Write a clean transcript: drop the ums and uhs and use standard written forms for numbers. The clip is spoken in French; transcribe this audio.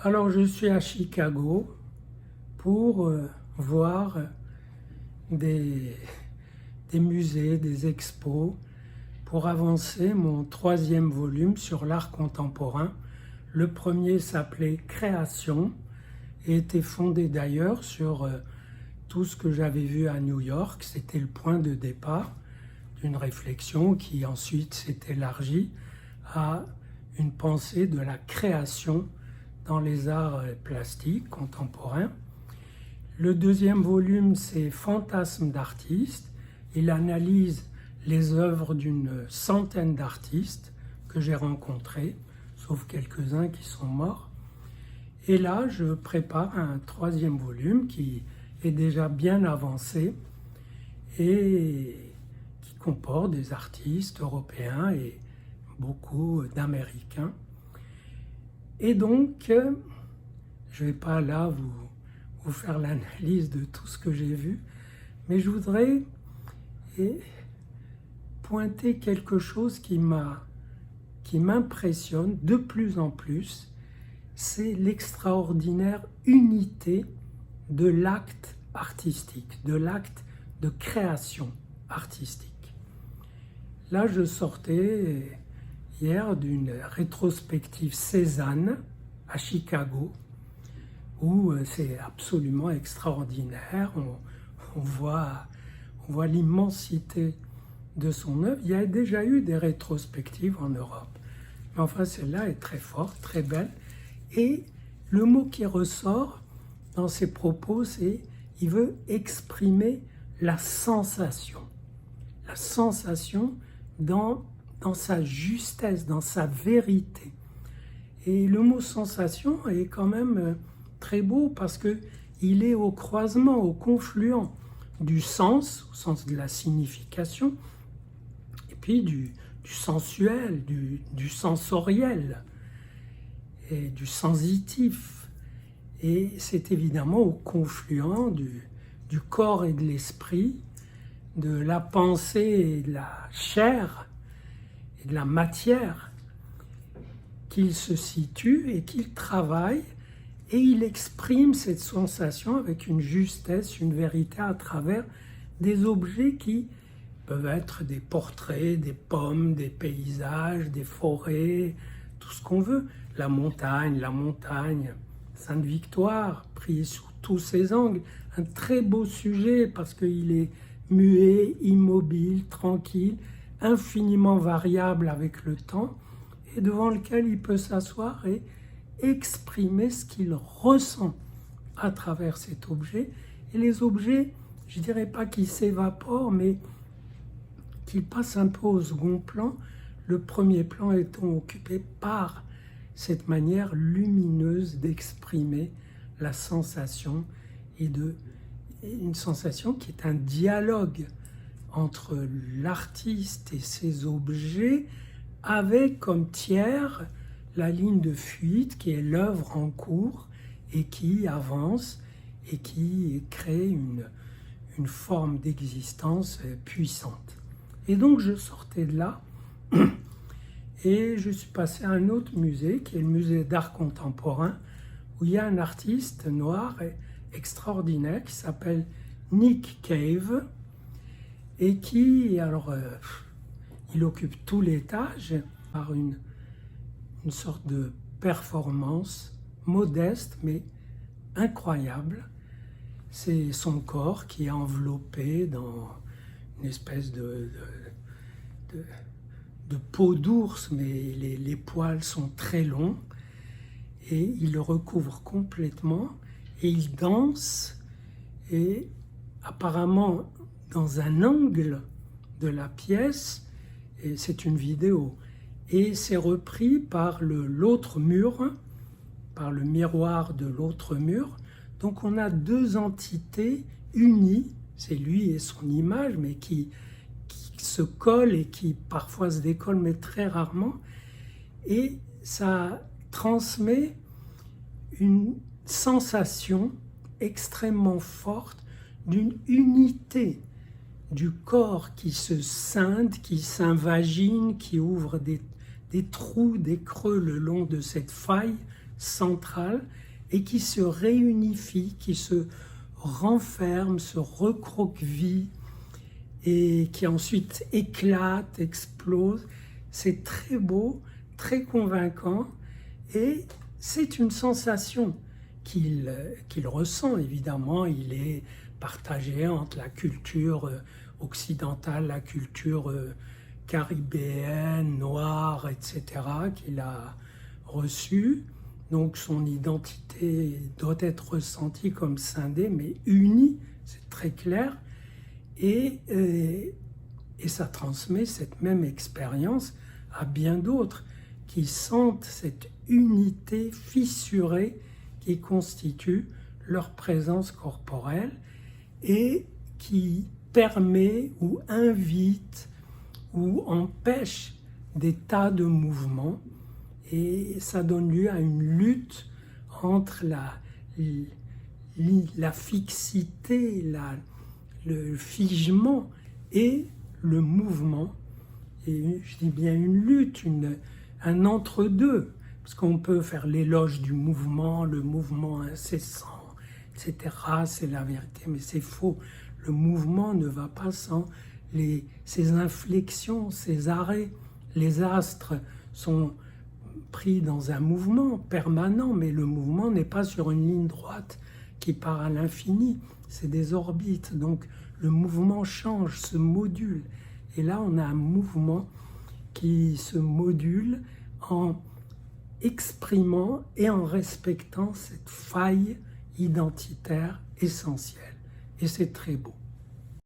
Alors, je suis à Chicago pour voir des, des musées, des expos, pour avancer mon troisième volume sur l'art contemporain. Le premier s'appelait Création et était fondé d'ailleurs sur tout ce que j'avais vu à New York. C'était le point de départ d'une réflexion qui ensuite s'est élargie à une pensée de la création dans les arts plastiques contemporains. Le deuxième volume, c'est Fantasmes d'artistes. Il analyse les œuvres d'une centaine d'artistes que j'ai rencontrés, sauf quelques-uns qui sont morts. Et là, je prépare un troisième volume qui est déjà bien avancé et qui comporte des artistes européens et beaucoup d'Américains. Et donc, je ne vais pas là vous faire l'analyse de tout ce que j'ai vu, mais je voudrais pointer quelque chose qui m'impressionne de plus en plus, c'est l'extraordinaire unité de l'acte artistique, de l'acte de création artistique. Là, je sortais hier d'une rétrospective Cézanne à Chicago, où c'est absolument extraordinaire. On voit l'immensité de son œuvre. Il y a déjà eu des rétrospectives en Europe, mais enfin celle-là est très forte, très belle. Et le mot qui ressort dans ses propos, c'est qu'il veut exprimer la sensation dans sa justesse, dans sa vérité. Et le mot sensation est quand même très beau parce qu'il est au croisement, au confluent du sens, au sens de la signification, et puis du sensuel, du sensoriel et du sensitif. Et c'est évidemment au confluent du corps et de l'esprit, de la pensée et de la chair et de la matière qu'il se situe et qu'il travaille, et il exprime cette sensation avec une justesse, une vérité à travers des objets qui peuvent être des portraits, des pommes, des paysages, des forêts, tout ce qu'on veut. La montagne, Sainte-Victoire, pris sous tous ses angles. Un très beau sujet parce qu'il est muet, immobile, tranquille, infiniment variable avec le temps, et devant lequel il peut s'asseoir et exprimer ce qu'il ressent à travers cet objet. Et les objets, je ne dirais pas qu'ils s'évaporent, mais qu'ils passent un peu au second plan, le premier plan étant occupé par cette manière lumineuse d'exprimer la sensation, et une sensation qui est un dialogue entre l'artiste et ses objets, avec comme tiers la ligne de fuite qui est l'œuvre en cours et qui avance et qui crée une forme d'existence puissante. Et donc je sortais de là et je suis passé à un autre musée qui est le musée d'art contemporain, où il y a un artiste noir extraordinaire qui s'appelle Nick Cave et qui, il occupe tout l'étage par une sorte de performance modeste mais incroyable. C'est son corps qui est enveloppé dans une espèce de peau d'ours, mais les poils sont très longs et il le recouvre complètement et il danse, et apparemment dans un angle de la pièce, et c'est une vidéo, et c'est repris par l'autre mur, par le miroir de l'autre mur. Donc on a deux entités unies, c'est lui et son image, mais qui se collent et qui parfois se décollent, mais très rarement, et ça transmet une sensation extrêmement forte d'une unité du corps qui se scinde, qui s'invagine, qui ouvre des trous, des creux le long de cette faille centrale et qui se réunifie, qui se renferme, se recroqueville et qui ensuite éclate, explose. C'est très beau, très convaincant et c'est une sensation qu'il ressent. Évidemment, il est partagé entre la culture occidentale, la culture caribéenne, noire, etc., qu'il a reçue. Donc son identité doit être ressentie comme scindée, mais unie, c'est très clair. Et ça transmet cette même expérience à bien d'autres qui sentent cette unité fissurée qui constitue leur présence corporelle et qui permet ou invite ou empêche des tas de mouvements. Et ça donne lieu à une lutte entre la fixité, le figement et le mouvement. Et je dis bien une lutte, un entre-deux, parce qu'on peut faire l'éloge du mouvement, le mouvement incessant, etc. C'est la vérité, mais c'est faux. Le mouvement ne va pas sans ces inflexions, ces arrêts. Les astres sont pris dans un mouvement permanent, mais le mouvement n'est pas sur une ligne droite qui part à l'infini, c'est des orbites, donc le mouvement change, se module. Et là, on a un mouvement qui se module en exprimant et en respectant cette faille identitaire essentielle. Et c'est très beau.